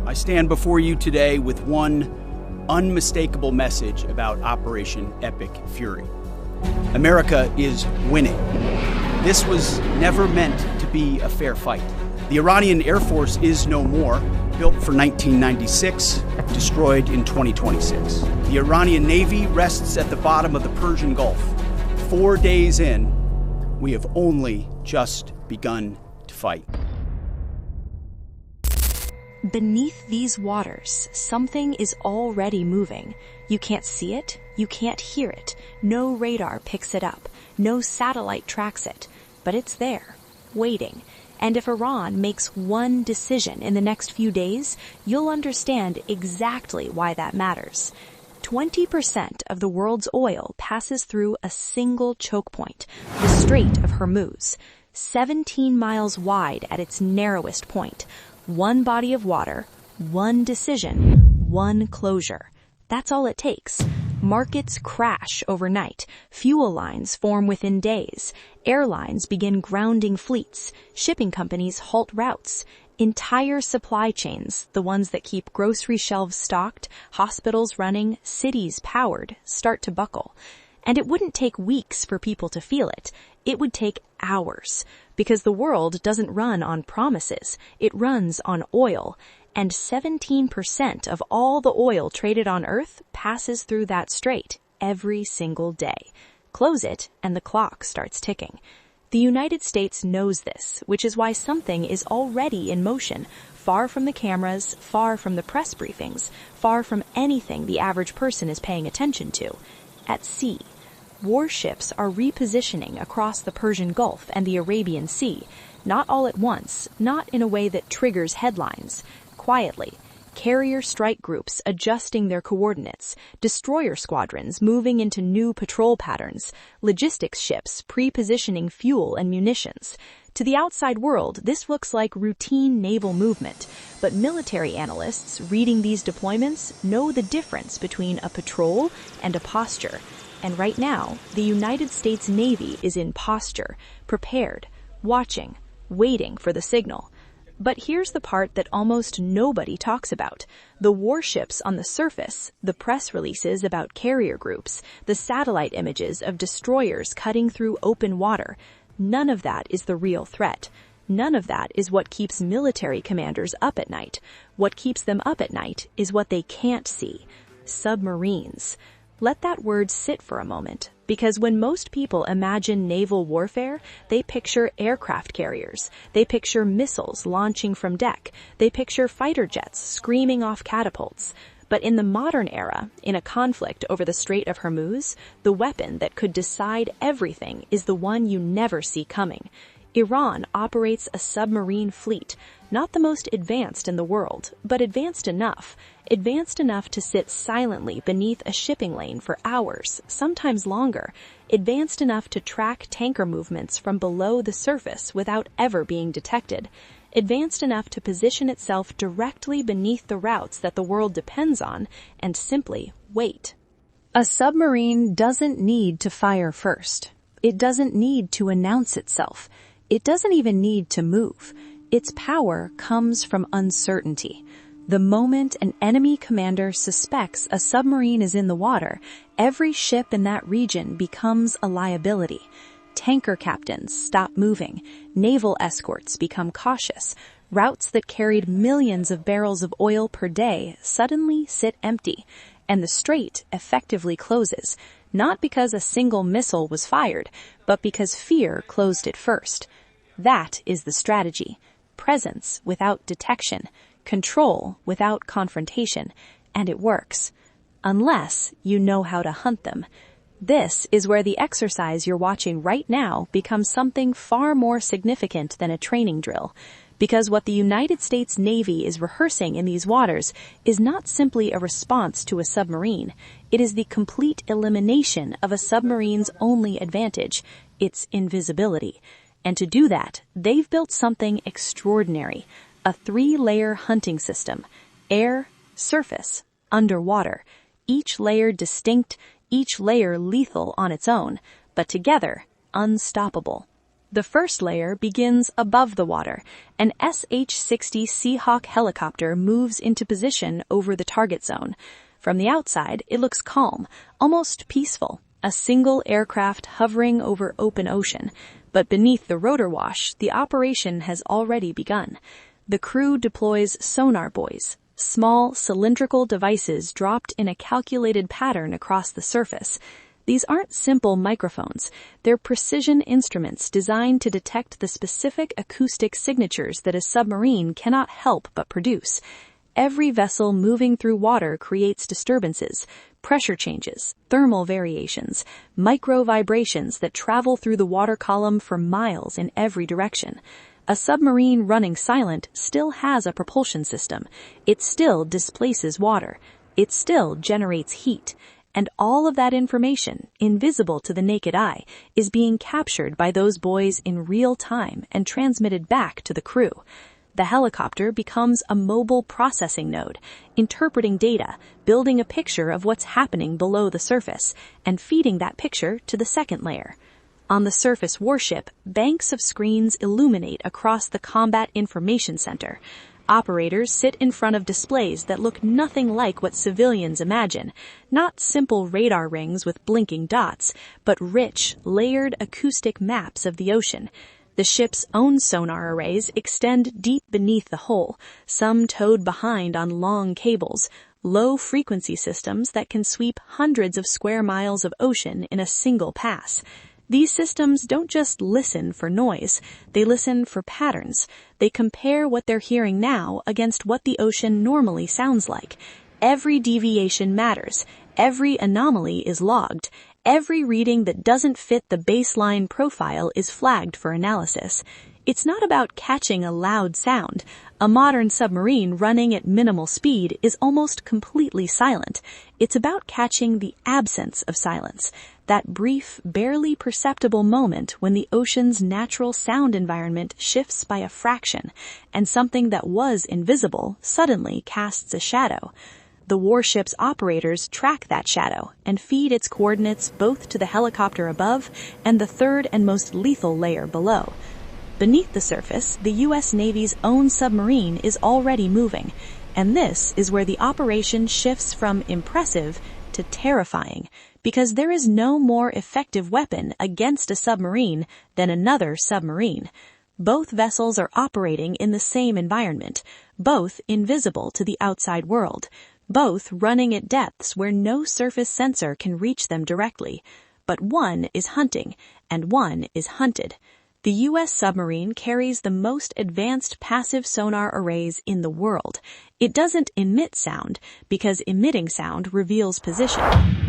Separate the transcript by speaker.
Speaker 1: I stand before you today with one unmistakable message about Operation Epic Fury. America is winning. This was never meant to be a fair fight. The Iranian Air Force is no more, built for 1996, destroyed in 2026. The Iranian Navy rests at the bottom of the Persian Gulf. 4 days in, we have only just begun to fight.
Speaker 2: Beneath these waters, something is already moving. You can't see it, you can't hear it, no radar picks it up, no satellite tracks it, but it's there, waiting. And if Iran makes one decision in the next few days, you'll understand exactly why that matters. 20% of the world's oil passes through a single choke point, the Strait of Hormuz, 17 miles wide at its narrowest point. One body of water, one decision, one closure. That's all it takes. Markets crash overnight. Fuel lines form within days. Airlines begin grounding fleets. Shipping companies halt routes. Entire supply chains, the ones that keep grocery shelves stocked, hospitals running, cities powered, start to buckle. And it wouldn't take weeks for people to feel it. It would take hours. Because the world doesn't run on promises. It runs on oil. And 17% of all the oil traded on Earth passes through that strait every single day. Close it, and the clock starts ticking. The United States knows this, which is why something is already in motion, far from the cameras, far from the press briefings, far from anything the average person is paying attention to. At sea, warships are repositioning across the Persian Gulf and the Arabian Sea, not all at once, not in a way that triggers headlines. Quietly, carrier strike groups adjusting their coordinates, destroyer squadrons moving into new patrol patterns, logistics ships pre-positioning fuel and munitions. To the outside world, this looks like routine naval movement, but military analysts reading these deployments know the difference between a patrol and a posture. And right now, the United States Navy is in posture, prepared, watching, waiting for the signal. But here's the part that almost nobody talks about. The warships on the surface, the press releases about carrier groups, the satellite images of destroyers cutting through open water. None of that is the real threat. None of that is what keeps military commanders up at night. What keeps them up at night is what they can't see. Submarines. Let that word sit for a moment, because when most people imagine naval warfare, they picture aircraft carriers, they picture missiles launching from deck, they picture fighter jets screaming off catapults. But in the modern era, in a conflict over the Strait of Hormuz, the weapon that could decide everything is the one you never see coming. Iran operates a submarine fleet, not the most advanced in the world, but advanced enough to sit silently beneath a shipping lane for hours, sometimes longer, advanced enough to track tanker movements from below the surface without ever being detected, advanced enough to position itself directly beneath the routes that the world depends on and simply wait. A submarine doesn't need to fire first. It doesn't need to announce itself. It doesn't even need to move. Its power comes from uncertainty. The moment an enemy commander suspects a submarine is in the water, every ship in that region becomes a liability. Tanker captains stop moving. Naval escorts become cautious. Routes that carried millions of barrels of oil per day suddenly sit empty. And the strait effectively closes, not because a single missile was fired, but because fear closed it first. That is the strategy. Presence without detection. Control without confrontation. And it works. Unless you know how to hunt them. This is where the exercise you're watching right now becomes something far more significant than a training drill. Because what the United States Navy is rehearsing in these waters is not simply a response to a submarine. It is the complete elimination of a submarine's only advantage, its invisibility. And to do that, they've built something extraordinary, a 3-layer hunting system: air, surface, underwater, each layer distinct, each layer lethal on its own, but together, unstoppable. The first layer begins above the water. An SH-60 Seahawk helicopter moves into position over the target zone. From the outside, it looks calm, almost peaceful, a single aircraft hovering over open ocean. But beneath the rotor wash, the operation has already begun. The crew deploys sonar buoys, small cylindrical devices dropped in a calculated pattern across the surface. These aren't simple microphones. They're precision instruments designed to detect the specific acoustic signatures that a submarine cannot help but produce. Every vessel moving through water creates disturbances, pressure changes, thermal variations, micro vibrations that travel through the water column for miles in every direction. A submarine running silent still has a propulsion system. It still displaces water. It still generates heat. And all of that information, invisible to the naked eye, is being captured by those buoys in real time and transmitted back to the crew. The helicopter becomes a mobile processing node, interpreting data, building a picture of what's happening below the surface, and feeding that picture to the second layer. On the surface warship, banks of screens illuminate across the Combat Information Center. Operators sit in front of displays that look nothing like what civilians imagine, not simple radar rings with blinking dots, but rich, layered acoustic maps of the ocean. The ship's own sonar arrays extend deep beneath the hull, some towed behind on long cables, low-frequency systems that can sweep hundreds of square miles of ocean in a single pass. These systems don't just listen for noise, they listen for patterns. They compare what they're hearing now against what the ocean normally sounds like. Every deviation matters. Every anomaly is logged. Every reading that doesn't fit the baseline profile is flagged for analysis. It's not about catching a loud sound. A modern submarine running at minimal speed is almost completely silent. It's about catching the absence of silence, that brief, barely perceptible moment when the ocean's natural sound environment shifts by a fraction, and something that was invisible suddenly casts a shadow. The warship's operators track that shadow and feed its coordinates both to the helicopter above and the third and most lethal layer below. Beneath the surface, the U.S. Navy's own submarine is already moving, and this is where the operation shifts from impressive to terrifying, because there is no more effective weapon against a submarine than another submarine. Both vessels are operating in the same environment, both invisible to the outside world, both running at depths where no surface sensor can reach them directly. But one is hunting, and one is hunted. The U.S. submarine carries the most advanced passive sonar arrays in the world. It doesn't emit sound, because emitting sound reveals position.